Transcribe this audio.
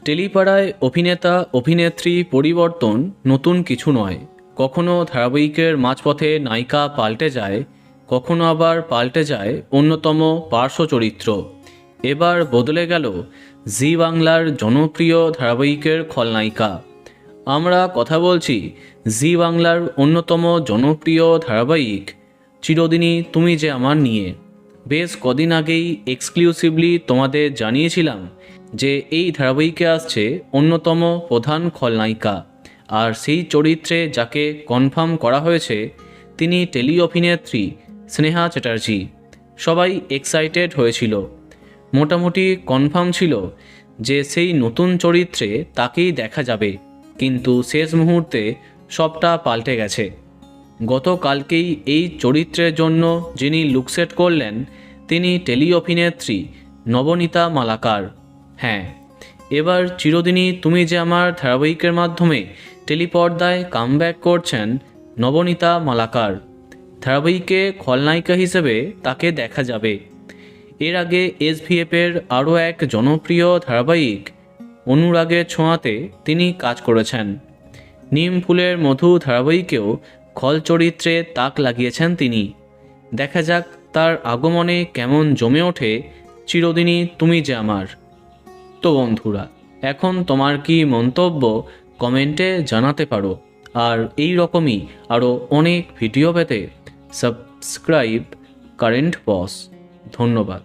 টেলিপাড়ায় অভিনেতা অভিনেত্রী পরিবর্তন নতুন কিছু নয়। কখনো ধারাবাহিকের মাঝপথে নায়িকা পাল্টে যায়, কখনো আবার পাল্টে যায় অন্যতম পার্শ্ব চরিত্র। এবার বদলে গেল জি বাংলার জনপ্রিয় ধারাবাহিকের খলনায়িকা। আমরা কথা বলছি জি বাংলার অন্যতম জনপ্রিয় ধারাবাহিক চিরদিনই তুমি যে আমার নিয়ে। বেশ কদিন আগেই এক্সক্লুসিভলি তোমাদের জানিয়েছিলাম যে এই ধারাবাহিকে আসছে অন্যতম প্রধান খলনায়িকা, আর সেই চরিত্রে যাকে কনফার্ম করা হয়েছে তিনি টেলি অভিনেত্রী স্নেহা চ্যাটার্জি। সবাই এক্সাইটেড হয়েছিল, মোটামুটি কনফার্ম ছিল যে সেই নতুন চরিত্রে তাকেই দেখা যাবে। কিন্তু শেষ মুহূর্তে সবটা পাল্টে গেছে। গতকালকেই এই চরিত্রের জন্য যিনি লুকসেট করলেন তিনি টেলি অভিনেত্রী নবনীতা মালাকার। হ্যাঁ, এবার চিরদিনই তুমি যে আমার ধারাবাহিকের মাধ্যমে টেলিপর্দায় কামব্যাক করছেন নবনীতা মালাকার। ধারাবাহিকে খলনায়িকা হিসেবে তাকে দেখা যাবে। এর আগে এসভিএফের আরও এক জনপ্রিয় ধারাবাহিক অনুরাগের ছোঁয়াতে তিনি কাজ করেছেন। নিম ফুলের মধু ধারাবাহিকেও খল চরিত্রে তাক লাগিয়েছেন তিনি। দেখা যাক তার আগমনে কেমন জমে ওঠে চিরদিনই তুমি যে আমার। তো বন্ধুরা, এখন তোমার কি মন্তব্য কমেন্টে জানাতে পারো। আর এই রকমই আরও অনেক ভিডিও পেতে সাবস্ক্রাইব কারেন্ট বস। ধন্যবাদ।